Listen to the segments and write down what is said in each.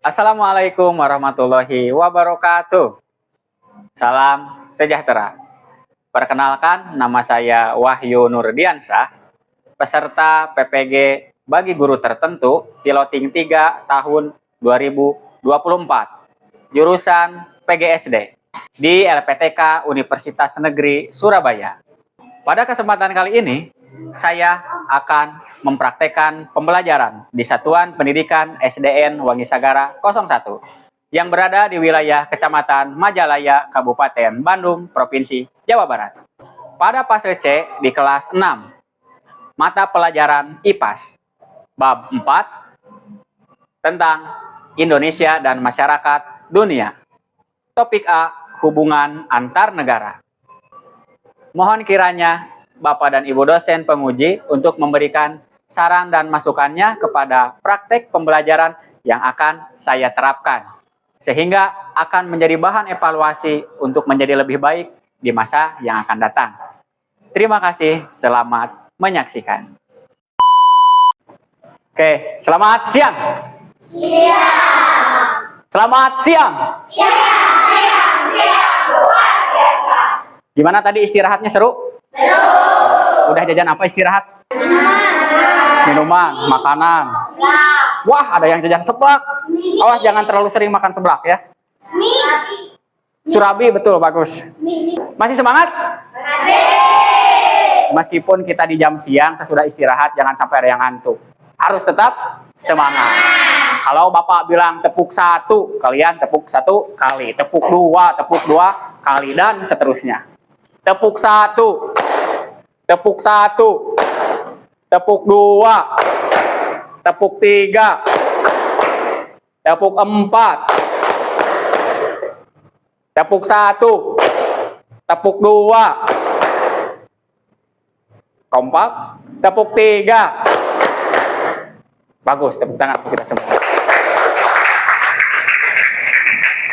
Assalamualaikum warahmatullahi wabarakatuh. Salam sejahtera. Perkenalkan, nama saya Wahyu Nurdiansyah, peserta PPG bagi guru tertentu Piloting 3 tahun 2024, jurusan PGSD di LPTK Universitas Negeri Surabaya. Pada kesempatan kali ini, saya akan mempraktekkan pembelajaran di Satuan Pendidikan SDN Wangisagara 01 yang berada di wilayah Kecamatan Majalaya, Kabupaten Bandung, Provinsi Jawa Barat. Pada fase C di kelas 6, mata pelajaran IPAS, bab 4 tentang Indonesia dan masyarakat dunia. Topik A, hubungan antar negara. Mohon kiranya Bapak dan Ibu dosen penguji untuk memberikan saran dan masukannya kepada praktek pembelajaran yang akan saya terapkan, sehingga akan menjadi bahan evaluasi untuk menjadi lebih baik di masa yang akan datang. Terima kasih, selamat menyaksikan. Oke, selamat siang. Siang. Selamat siang. Siang. Luar biasa. Gimana tadi istirahatnya, seru? Seru. Udah jajan apa istirahat? Minuman, makanan. Wah, ada yang jajan seblak. Awas jangan terlalu sering makan seblak ya. Surabi, betul, bagus. Masih semangat? Meskipun kita di jam siang sesudah istirahat, jangan sampai ada yang ngantuk. Harus tetap semangat. Kalau Bapak bilang tepuk 1, kalian tepuk 1 kali. Tepuk 2 kali, dan seterusnya. Tepuk 1, tepuk 1, tepuk 2, tepuk 3, tepuk 4, tepuk 1, tepuk 2, kompak, tepuk 3. Bagus, tepuk tangan kita semua.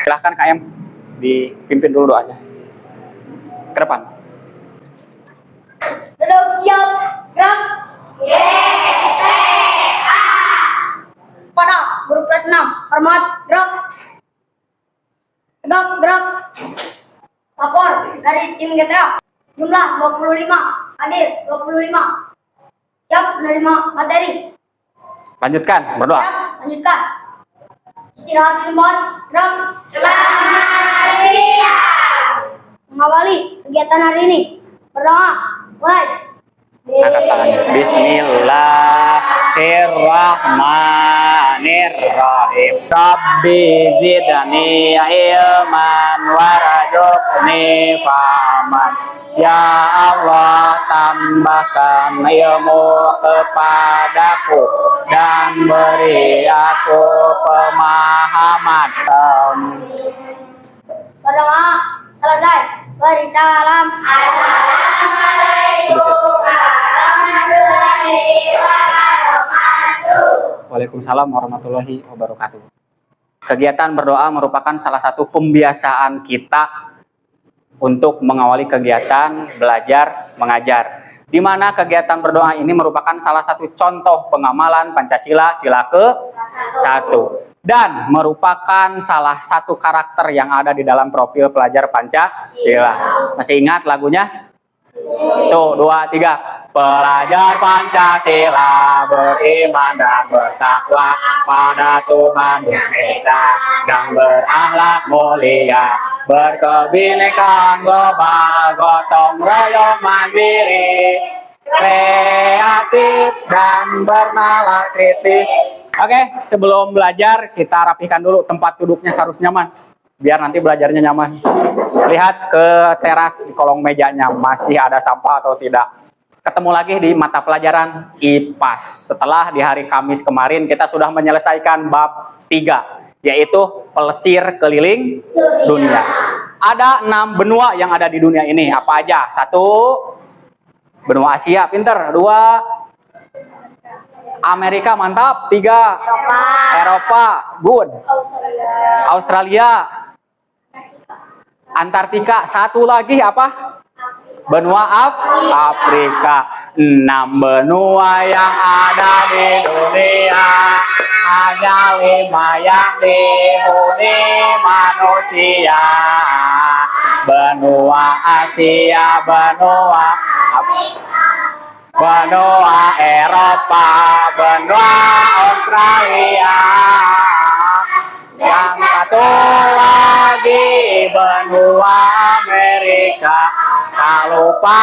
Silahkan KM dipimpin dulu doanya. Ke depan. Duduk siap. Gerak. GTA. Pada guru kelas 6. Hormat. Gerak. Tegak. Gerak. Lapor dari tim GTA. Jumlah 25. Hadir 25. Siap menerima materi. Lanjutkan, berdoa. Siap, lanjutkan. Istirahat di tempat. Gerak. Selamat siang. Mengawali kegiatan hari ini. Berdoa. Mulai. Angkat tangannya. Bismillahirrahmanirrahim. Rabbi zidni ilman warzuqni fahman. Ya Allah, tambahkan ilmu kepadaku dan beri aku pemahaman. Berdoa selesai. Beri salam. Assalamualaikum warahmatullahi wabarakatuh. Waalaikumsalam warahmatullahi wabarakatuh. Kegiatan berdoa merupakan salah satu pembiasaan kita untuk mengawali kegiatan belajar mengajar, di mana kegiatan berdoa ini merupakan salah satu contoh pengamalan Pancasila sila ke-1 dan merupakan salah satu karakter yang ada di dalam profil pelajar Pancasila. Masih ingat lagunya? 1, 2, 3. Pelajar Pancasila beriman dan bertakwa pada Tuhan Yang Esa dan berakhlak mulia, berkebinekaan global, gotong royong mandiri, kreatif dan bernalar kritis. Oke, sebelum belajar kita rapikan dulu tempat duduknya, harus nyaman biar nanti belajarnya nyaman. Lihat ke teras, di kolong mejanya masih ada sampah atau tidak. Ketemu lagi di mata pelajaran IPAS. Setelah di hari Kamis kemarin kita sudah menyelesaikan bab 3, yaitu pelesir keliling dunia. Ada 6 benua yang ada di dunia ini. Apa aja? 1, benua Asia, pinter. 2, Amerika, mantap. 3, Eropa, good. Australia, Antartika. 1 lagi apa? Benua Afrika. 6 benua yang ada di dunia, hanya 5 yang dihuni manusia. Benua Asia, benua Eropa, benua Australia. Yang satu lagi benua Amerika. Tak lupa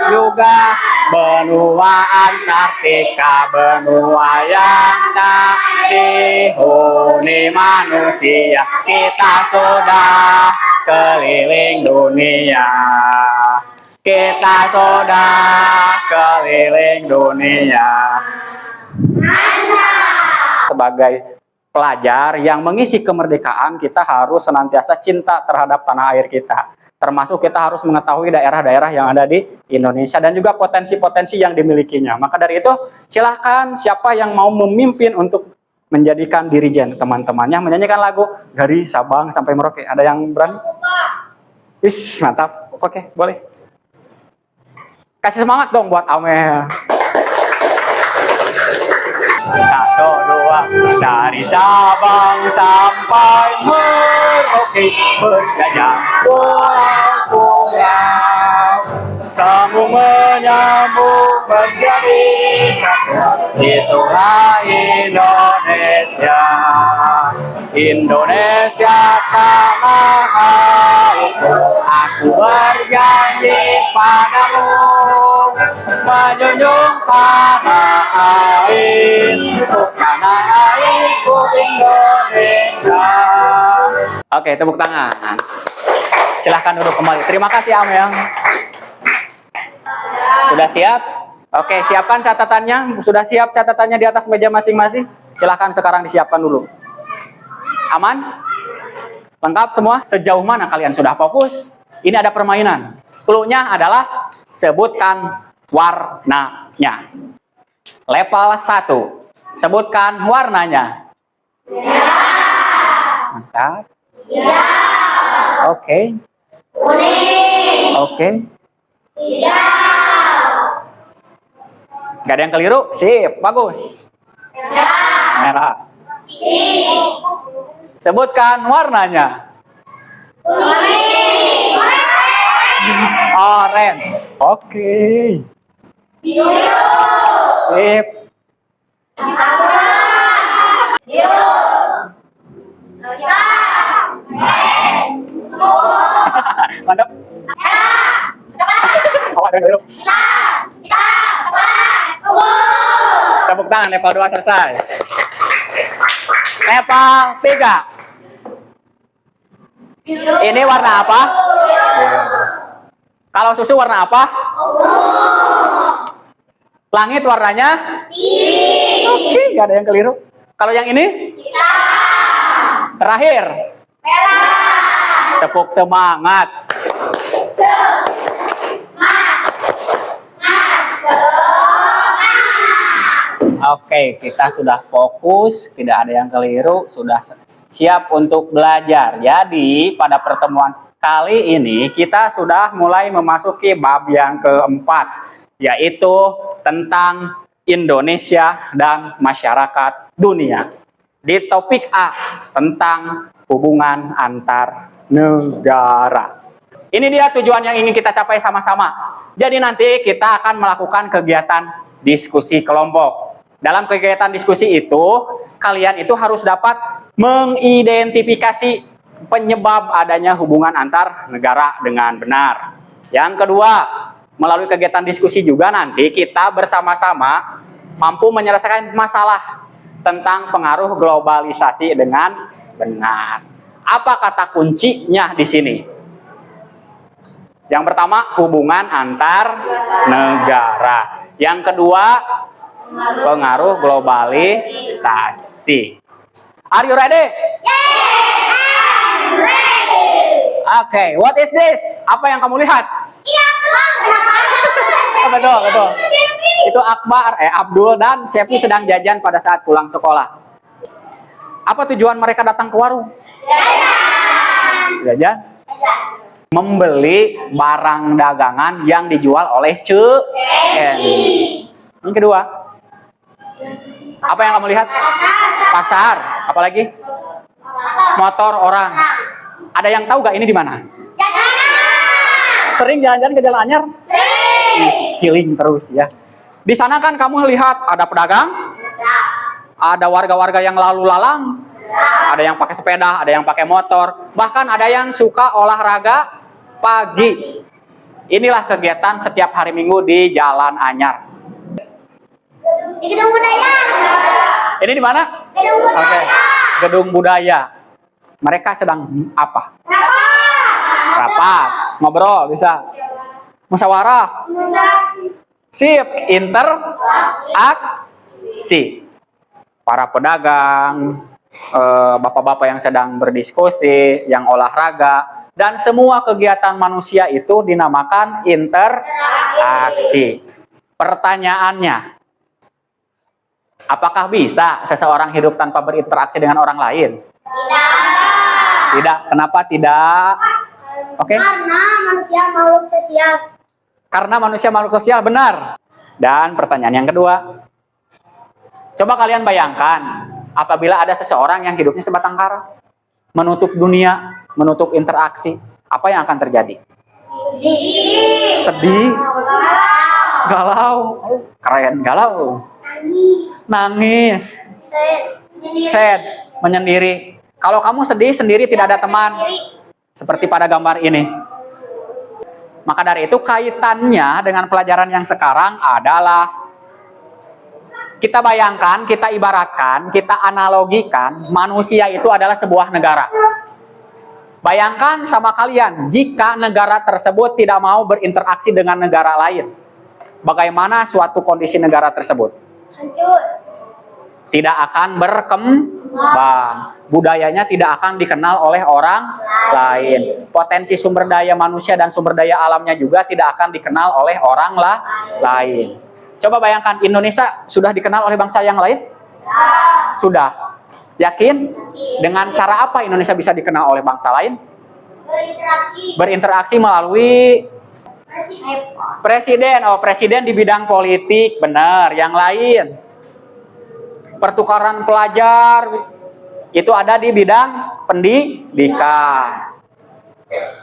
juga benua Antartika, benua yang tak dihuni manusia. Kita sudah keliling dunia. Kita sudah keliling dunia. Sebagai pelajar yang mengisi kemerdekaan, kita harus senantiasa cinta terhadap tanah air kita. Termasuk kita harus mengetahui daerah-daerah yang ada di Indonesia dan juga potensi-potensi yang dimilikinya. Maka dari itu, silahkan siapa yang mau memimpin untuk menjadikan dirijen teman-temannya menyanyikan lagu dari Sabang sampai Merauke. Ada yang berani? Wis, mantap. Oke, boleh. Kasih semangat dong buat Amel. 1, 2, dari Sabang sampai Merauke, berjajah pulau-pulau, sambung menyambung menjadi satu. Itulah Indonesia, Indonesia tanah airku. Aku berjanji padamu, menjunjung tanah airku, tanah airku Indonesia. Oke, tepuk tangan. Silahkan duduk kembali. Terima kasih Amel. Sudah siap? Oke, siapkan catatannya. Sudah siap catatannya di atas meja masing-masing? Silahkan sekarang disiapkan dulu. Aman? Lengkap semua? Sejauh mana kalian sudah fokus? Ini ada permainan. Clue-nya adalah sebutkan warnanya. Level 1. Sebutkan warnanya. Mantap. Oke. Oke. Gak ada yang keliru? Sip, bagus. Merah. Sebutkan warnanya. Oranye. Oke. Sip. Mantap. Awak dulu. Tepuk tangan, level 2 selesai. Level 3. Ini warna apa? Kalau susu warna apa? Langit warnanya? Oke, gak ada yang keliru. Kalau yang ini? Terakhir. Tepuk semangat. Oke, kita sudah fokus, tidak ada yang keliru, sudah siap untuk belajar. Jadi, pada pertemuan kali ini kita sudah mulai memasuki bab yang keempat, yaitu tentang Indonesia dan masyarakat dunia. Di topik A, tentang hubungan antar negara. Ini dia tujuan yang ingin kita capai sama-sama. Jadi nanti kita akan melakukan kegiatan diskusi kelompok. Dalam kegiatan diskusi itu, kalian itu harus dapat mengidentifikasi penyebab adanya hubungan antar negara dengan benar. Yang kedua, melalui kegiatan diskusi juga nanti kita bersama-sama mampu menyelesaikan masalah tentang pengaruh globalisasi dengan benar. Apa kata kuncinya di sini? Yang pertama, hubungan antar negara. Yang kedua, pengaruh globalisasi. Are you ready? Yes, I'm ready. Okay, what is this? Apa yang kamu lihat? Iya, Betul, betul. Itu Abdul dan Cepi sedang jajan pada saat pulang sekolah. Apa tujuan mereka datang ke warung? Jajan. Jajan? membeli barang dagangan yang dijual oleh CN. Yang kedua, apa yang kamu lihat? Pasar. Apalagi? Motor orang. Ada yang tahu gak ini di mana? Sering jalan-jalan ke Jalan Anyar? Sering. Healing terus ya. Di sana kan kamu lihat ada pedagang, ada warga-warga yang lalu lalang, ada yang pakai sepeda, ada yang pakai motor, bahkan ada yang suka olahraga pagi. Inilah kegiatan setiap hari Minggu di Jalan Anyar. Di Gedung Budaya. Ini di mana? Gedung Budaya. Oke. Gedung Budaya. Mereka sedang apa? Rapat, ngobrol bisa. Musyawarah. Sip, interaksi. Para pedagang, bapak-bapak yang sedang berdiskusi, yang olahraga, dan semua kegiatan manusia itu dinamakan interaksi. Pertanyaannya, apakah bisa seseorang hidup tanpa berinteraksi dengan orang lain? Tidak. Kenapa tidak? Oke. Karena manusia makhluk sosial. Karena manusia makhluk sosial, benar. Dan pertanyaan yang kedua, coba kalian bayangkan, apabila ada seseorang yang hidupnya sebatang kara, menutup dunia, menutup interaksi, apa yang akan terjadi? Sedih, galau, keren, galau, nangis, sad, menyendiri. Kalau kamu sedih sendiri, tidak ada teman, seperti pada gambar ini. Maka dari itu kaitannya dengan pelajaran yang sekarang adalah kita bayangkan, kita ibaratkan, kita analogikan manusia itu adalah sebuah negara. Bayangkan sama kalian, jika negara tersebut tidak mau berinteraksi dengan negara lain, bagaimana suatu kondisi negara tersebut? Hancur. Tidak akan berkembang. Budayanya tidak akan dikenal oleh orang lain. Potensi sumber daya manusia dan sumber daya alamnya juga tidak akan dikenal oleh orang lain. Coba bayangkan, Indonesia sudah dikenal oleh bangsa yang lain? Sudah. Yakin? Dengan cara apa Indonesia bisa dikenal oleh bangsa lain? Berinteraksi melalui presiden. Oh, presiden di bidang politik, benar. Yang lain? Pertukaran pelajar, itu ada di bidang pendidikan,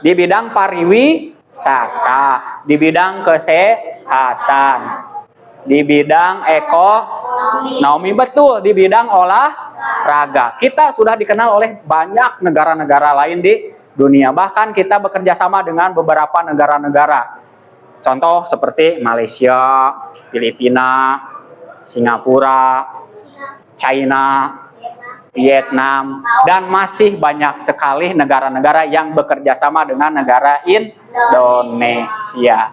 di bidang pariwisata, di bidang kesehatan, di bidang ekonomi, betul, di bidang olahraga. Kita sudah dikenal oleh banyak negara-negara lain di dunia. Bahkan kita bekerja sama dengan beberapa negara-negara. Contoh seperti Malaysia, Filipina, Singapura, China, Vietnam, dan masih banyak sekali negara-negara yang bekerja sama dengan negara Indonesia.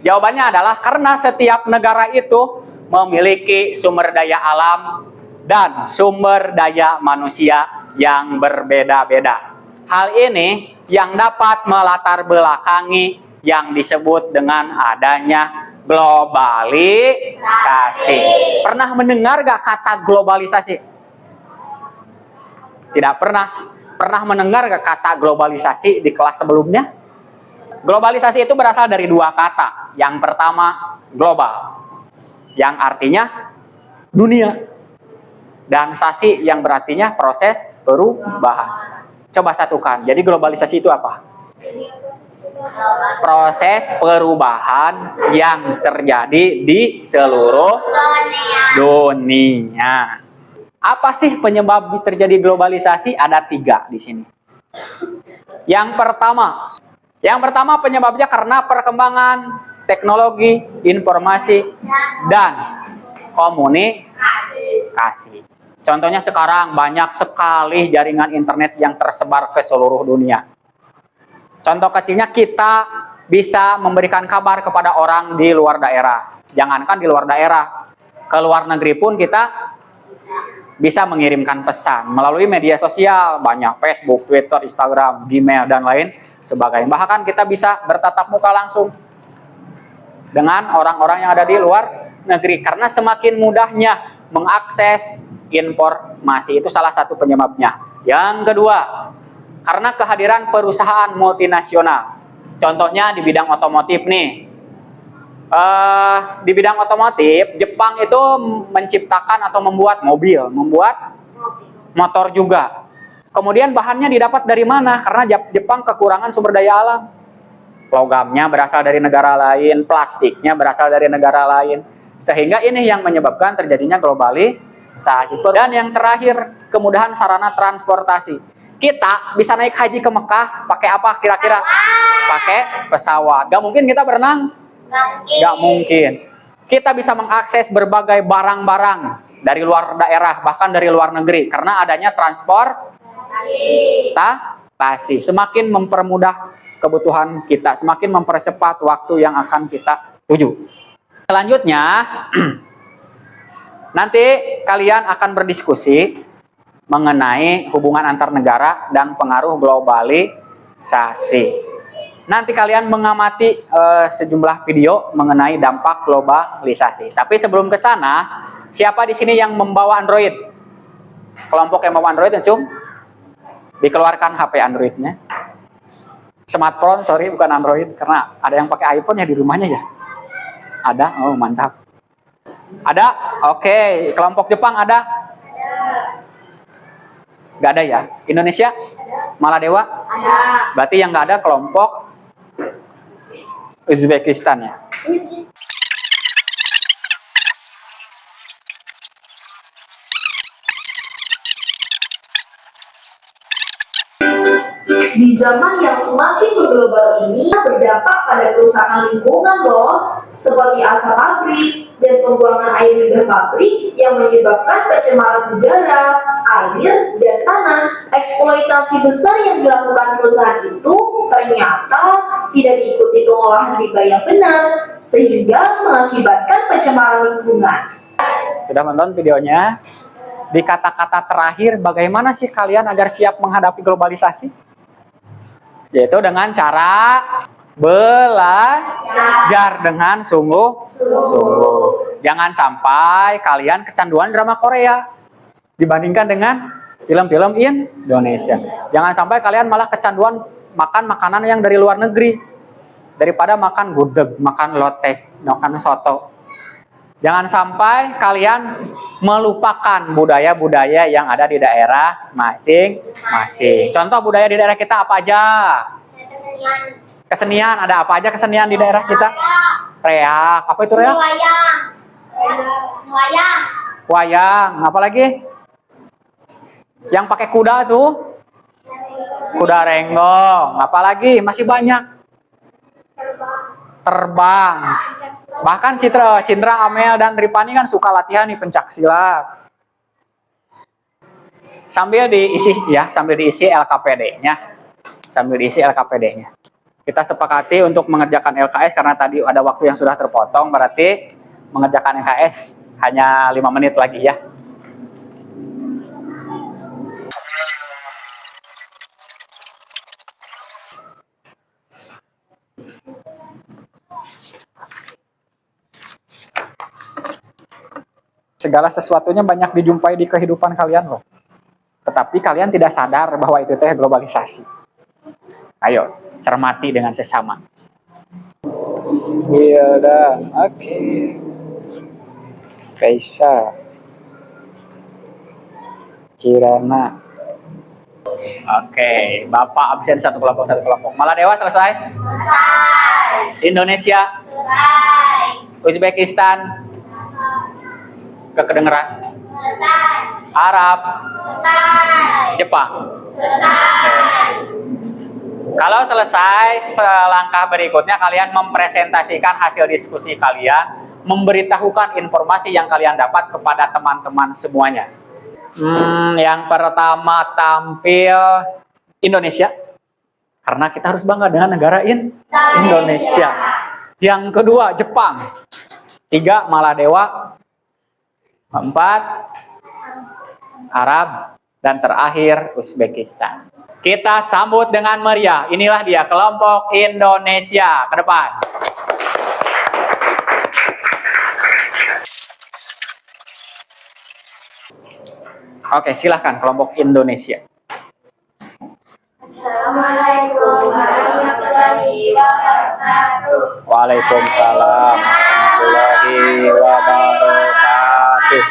Jawabannya adalah karena setiap negara itu memiliki sumber daya alam dan sumber daya manusia yang berbeda-beda. Hal ini yang dapat melatar belakangi yang disebut dengan adanya globalisasi. Pernah mendengar gak kata globalisasi? Tidak pernah. Pernah mendengar gak kata globalisasi di kelas sebelumnya? Globalisasi itu berasal dari dua kata. Yang pertama, global, yang artinya dunia. Dan sasi yang berartinya proses perubahan. Coba satukan. Jadi globalisasi itu apa? Proses perubahan yang terjadi di seluruh dunia. Apa sih penyebab terjadi globalisasi? Ada 3 di sini. Yang pertama penyebabnya karena perkembangan teknologi, informasi, dan komunikasi. Contohnya sekarang banyak sekali jaringan internet yang tersebar ke seluruh dunia. Contoh kecilnya, kita bisa memberikan kabar kepada orang di luar daerah. Jangankan di luar daerah, ke luar negeri pun kita bisa mengirimkan pesan melalui media sosial, banyak Facebook, Twitter, Instagram, Gmail, dan lain sebagainya. Bahkan kita bisa bertatap muka langsung dengan orang-orang yang ada di luar negeri. Karena semakin mudahnya mengakses informasi, itu salah satu penyebabnya. Yang kedua, karena kehadiran perusahaan multinasional Contohnya di bidang otomotif nih. Di bidang otomotif, Jepang itu menciptakan atau membuat mobil, membuat motor juga. Kemudian bahannya didapat dari mana? Karena Jepang kekurangan sumber daya alam. Logamnya berasal dari negara lain, plastiknya berasal dari negara lain. Sehingga ini yang menyebabkan terjadinya globalisasi. Dan yang terakhir, kemudahan sarana transportasi. Kita bisa naik haji ke Mekah pakai apa kira-kira? Pakai pesawat. Gak mungkin kita berenang? Gak mungkin. Kita bisa mengakses berbagai barang-barang dari luar daerah, bahkan dari luar negeri, karena adanya transportasi. Semakin mempermudah kebutuhan kita, semakin mempercepat waktu yang akan kita tuju. Selanjutnya, nanti kalian akan berdiskusi mengenai hubungan antar negara dan pengaruh globalisasi. Nanti kalian mengamati sejumlah video mengenai dampak globalisasi. Tapi sebelum ke sana, siapa di sini yang membawa Android? Kelompok yang membawa Android, Cung? Dikeluarkan HP Androidnya. Smartphone, sorry, bukan Android, karena ada yang pakai iPhone ya di rumahnya ya. Ada, oh mantap. Ada, oke. Kelompok Jepang ada? Gak ada ya? Indonesia? Maladewa? Ada. Berarti yang gak ada kelompok Uzbekistan ya? Di zaman yang semakin berglobal ini berdampak pada kerusakan lingkungan loh, seperti asap pabrik dan pembuangan air limbah pabrik yang menyebabkan pencemaran udara, air, dan tanah. Eksploitasi besar yang dilakukan perusahaan itu ternyata tidak diikuti pengolahan limbah yang benar, sehingga mengakibatkan pencemaran lingkungan. Sudah menonton videonya? Di kata-kata terakhir, bagaimana sih kalian agar siap menghadapi globalisasi? Yaitu dengan cara belajar dengan sungguh-sungguh. Jangan sampai kalian kecanduan drama Korea dibandingkan dengan film-film Indonesia. Jangan sampai kalian malah kecanduan makan makanan yang dari luar negeri daripada makan gudeg, makan lotek, makan soto. Jangan sampai kalian melupakan budaya-budaya yang ada di daerah masing-masing. Contoh budaya di daerah kita apa aja? Kesenian, ada apa aja kesenian di daerah kita? Reak, apa itu reak? Wayang. Wayang, apa lagi? Yang pakai kuda tuh? Kuda renggong, apa lagi? Masih banyak. Terbang. Bahkan Cindra, Amel, dan Ripani kan suka latihan nih pencak silat. Sambil diisi LKPD-nya. Kita sepakati untuk mengerjakan LKS karena tadi ada waktu yang sudah terpotong, berarti mengerjakan LKS hanya 5 menit lagi ya. Segala sesuatunya banyak dijumpai di kehidupan kalian loh. Tetapi kalian tidak sadar bahwa itu teh globalisasi. Ayo, cermati dengan sesama. Iya dah, oke. Kaisa. Kirana. Oke, Bapak absen satu kelompok. Maladewa selesai? Selesai. Indonesia? Selesai. Uzbekistan? Kedengeran? Selesai. Arab? Selesai. Jepang? Selesai. Kalau selesai, selangkah berikutnya kalian mempresentasikan hasil diskusi kalian, memberitahukan informasi yang kalian dapat kepada teman-teman semuanya. Yang pertama tampil Indonesia, karena kita harus bangga dengan negara Indonesia. Yang kedua Jepang, 3 Maladewa, 4 Arab, dan terakhir Uzbekistan. Kita sambut dengan meriah. Inilah dia kelompok Indonesia. Ke depan. Oke, silahkan kelompok Indonesia. Assalamualaikum warahmatullahi Waalaikumsalam warahmatullahi wabarakatuh.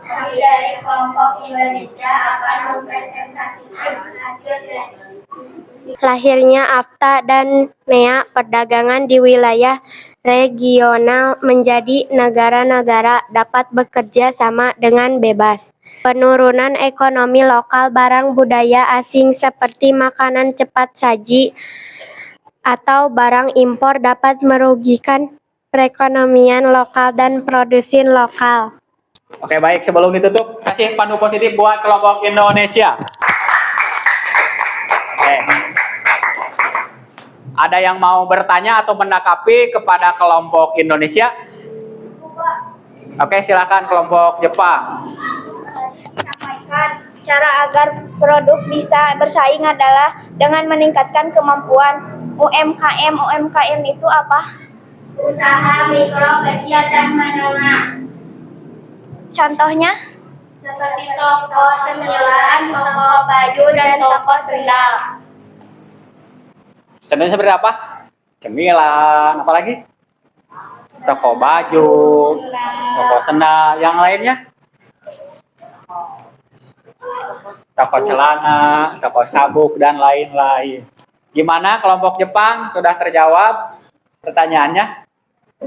Kami dari kelompok Indonesia akan mempresentasikan hasil diskusi lahirnya AFTA dan NEA perdagangan di wilayah regional menjadi negara-negara dapat bekerja sama dengan bebas. Penurunan ekonomi lokal barang budaya asing seperti makanan cepat saji atau barang impor dapat merugikan perekonomian lokal dan produsen lokal. Oke, baik, sebelum ditutup kasih pandu positif buat kelompok Indonesia. Oke. Ada yang mau bertanya atau menanggapi kepada kelompok Indonesia? Oke, silakan kelompok Jepang. Sampaikan cara agar produk bisa bersaing adalah dengan meningkatkan kemampuan UMKM. UMKM itu apa? Usaha mikro kecil dan menengah. Contohnya? Seperti toko cemilan, toko baju, dan toko sendal. Contohnya seperti apa? Cemilan, apalagi? Toko baju, toko sendal, yang lainnya? Toko celana, toko sabuk, dan lain-lain. Gimana kelompok Jepang? Sudah terjawab pertanyaannya?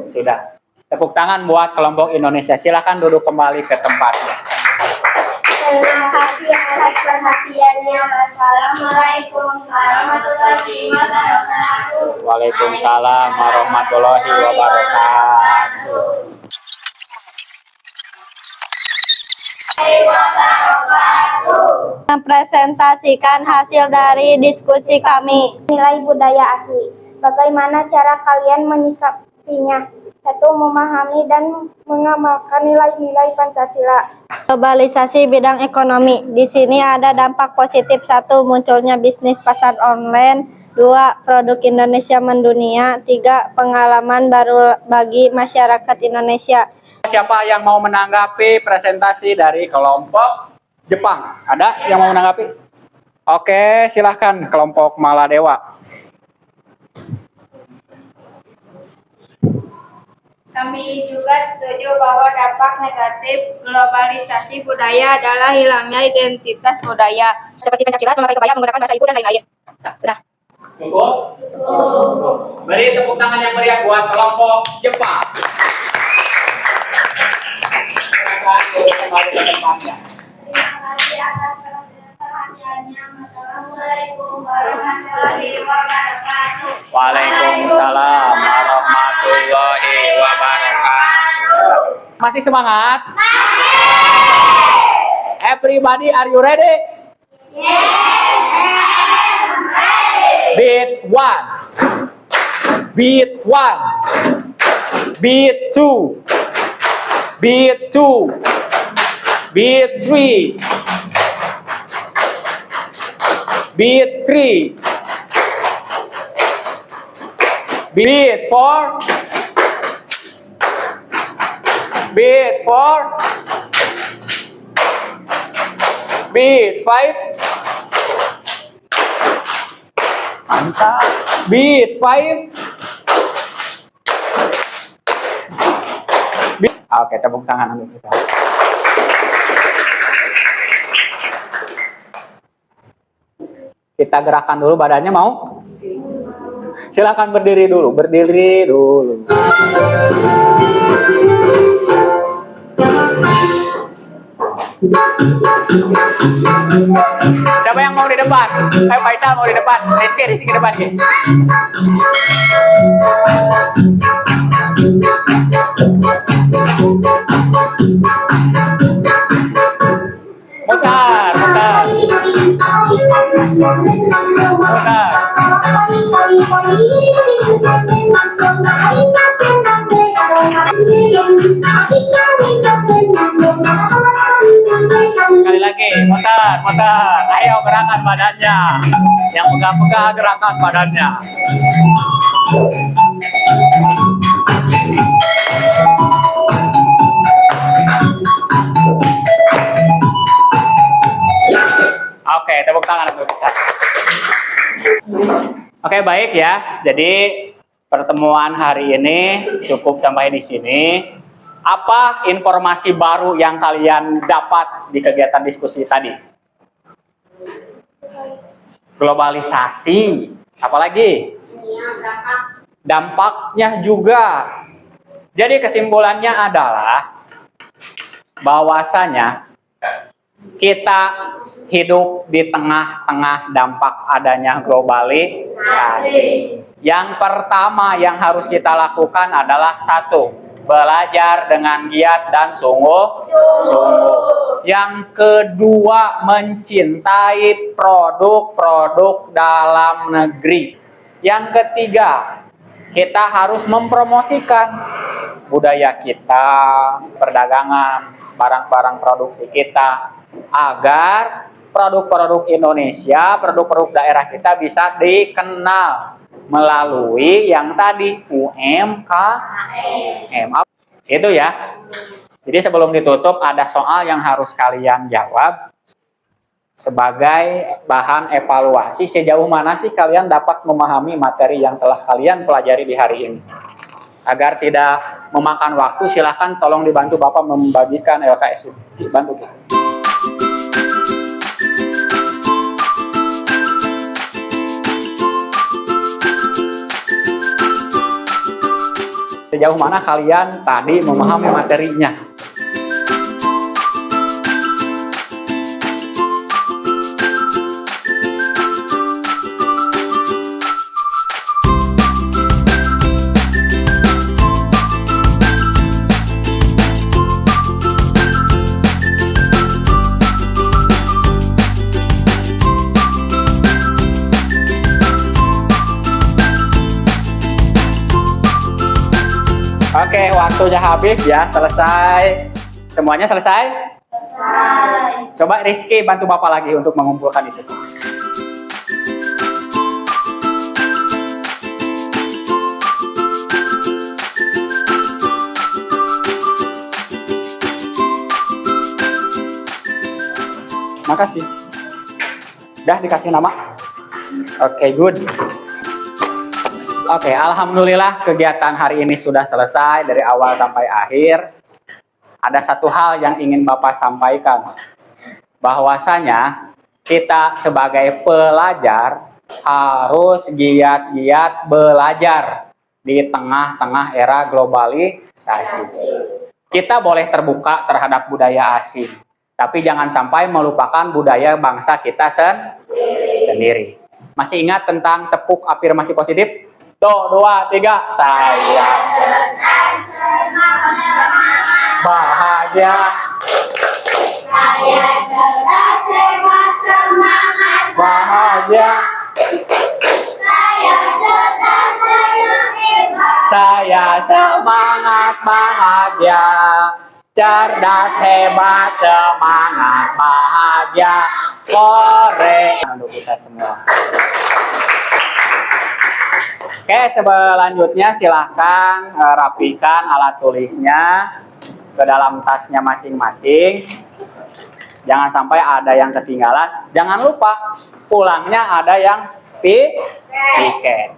Sudah. Tepuk tangan buat kelompok Indonesia. Silakan duduk kembali ke tempatnya. Terima kasih atas perhatiannya. Wassalamualaikum warahmatullahi wabarakatuh. Waalaikumsalam warahmatullahi wabarakatuh. Mempresentasikan hasil dari diskusi kami. Nilai budaya asli. Bagaimana cara kalian menyikapinya? Satu, memahami dan mengamalkan nilai-nilai Pancasila. Globalisasi bidang ekonomi. Di sini ada dampak positif. 1. Munculnya bisnis pasar online. 2. Produk Indonesia mendunia. 3. Pengalaman baru bagi masyarakat Indonesia. Siapa yang mau menanggapi presentasi dari kelompok Jepang? Ada yang mau menanggapi? Oke, silahkan kelompok Maladewa. Kami juga setuju bahwa dampak negatif globalisasi budaya adalah hilangnya identitas budaya, seperti pencaksilat, memakai kebaya, menggunakan bahasa ibu, dan lain-lain. Nah, sudah. Cukup? Cukup. Beri tepuk tangan yang meriah buat kelompok Jepang. Silakan kembali ke tempatnya. Terima kasih atas perhatiannya. Wassalamualaikum warahmatullahi wabarakatuh. Waalaikumsalam warahmatullahi wabarakatuh. Masih semangat? Everybody, are you ready? Beat 1, beat 1, beat 2, beat 2, beat 3, beat 3, beat 4, beat 4, beat 5, mantap, beat 5, oke, tepuk tangan untuk kita. Kita gerakan dulu badannya, mau? Silakan berdiri dulu, berdiri dulu. Siapa yang mau di depan? Ayo Faisal mau di depan. Rizky ke depan. Mutar, mutar. Mutar. Sekali lagi, mutar, mutar. Ayo gerakan badannya. Yang pegang-pegang gerakan badannya. Oke, tepuk tangan untuk kita. Oke, baik ya. Jadi pertemuan hari ini cukup sampai di sini. Apa informasi baru yang kalian dapat di kegiatan diskusi tadi? Globalisasi. Apalagi? Dampaknya juga. Jadi kesimpulannya adalah bahwasanya kita hidup di tengah-tengah dampak adanya globalisasi. Yang pertama yang harus kita lakukan adalah satu, belajar dengan giat dan sungguh-sungguh. Yang kedua, mencintai produk-produk dalam negeri. Yang ketiga, kita harus mempromosikan budaya kita, perdagangan, barang-barang produksi kita, agar produk-produk Indonesia, produk-produk daerah kita bisa dikenal melalui yang tadi UMKM. Itu ya. Jadi sebelum ditutup ada soal yang harus kalian jawab sebagai bahan evaluasi, sejauh mana sih kalian dapat memahami materi yang telah kalian pelajari di hari ini. Agar tidak memakan waktu, silahkan tolong dibantu Bapak membagikan LKS ini. Bantu kita. Sejauh mana kalian tadi memahami materinya? Oke, waktunya habis ya, selesai. Semuanya selesai? Selesai. Coba Rizky bantu Bapak lagi untuk mengumpulkan itu. Makasih. Udah dikasih nama? Oke, good. Oke, alhamdulillah kegiatan hari ini sudah selesai dari awal sampai akhir. Ada satu hal yang ingin Bapak sampaikan, bahwasanya kita sebagai pelajar harus giat-giat belajar di tengah-tengah era globalisasi. Kita boleh terbuka terhadap budaya asing, tapi jangan sampai melupakan budaya bangsa kita sendiri. Masih ingat tentang tepuk afirmasi positif? 1, 2, 3. Saya cerdas, bahagia. Saya cerdas, sehat, semangat, bahagia. Saya cerdas, saya hebat. Saya semangat, bahagia. Cerdas, hebat, semangat, bahagia. Kore. Untuk kita semua. Oke, selanjutnya silahkan rapikan alat tulisnya ke dalam tasnya masing-masing. Jangan sampai ada yang ketinggalan. Jangan lupa pulangnya ada yang piket.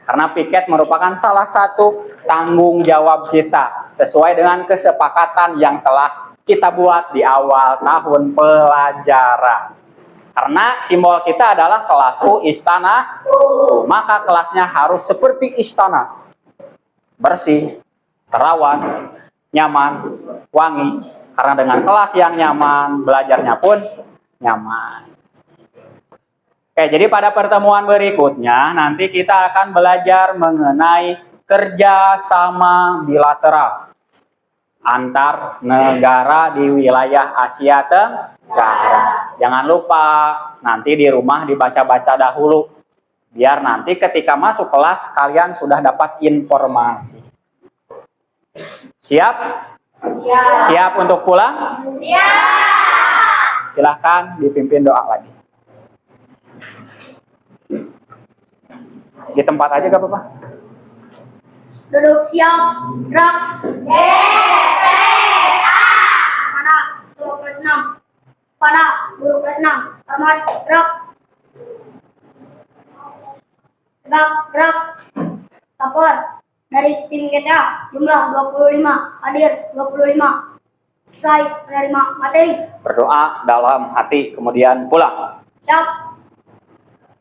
Karena piket merupakan salah satu tanggung jawab kita sesuai dengan kesepakatan yang telah kita buat di awal tahun pelajaran. Karena simbol kita adalah kelas U istana, maka kelasnya harus seperti istana. Bersih, terawat, nyaman, wangi. Karena dengan kelas yang nyaman, belajarnya pun nyaman. Oke, jadi pada pertemuan berikutnya nanti kita akan belajar mengenai kerjasama bilateral antar negara di wilayah Asia Tenggara. Jangan lupa nanti di rumah dibaca-baca dahulu, biar nanti ketika masuk kelas kalian sudah dapat informasi. Siap? Siap. Siap untuk pulang? Siap. Silahkan dipimpin doa lagi. Di tempat aja gak apa-apa? Duduk siap, gerak. Pada guru kelas 6. Pada guru kelas 6. Hormat, gerak. Tegak, gerak. Lapor dari tim GTA jumlah 25, hadir 25. Selesai menerima materi. Berdoa dalam hati kemudian pulang. Siap.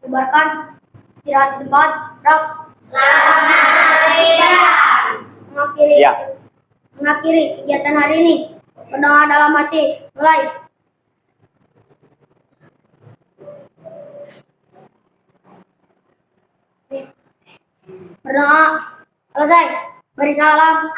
Bubarkan. Istirahat di tempat. Gerak. Mengakhiri, Siap. mengakhiri kegiatan hari ini. Berdoa dalam hati. Mulai. Berdoa. Selesai. Beri salam.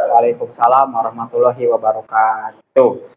Waalaikumsalam warahmatullahi wabarakatuh.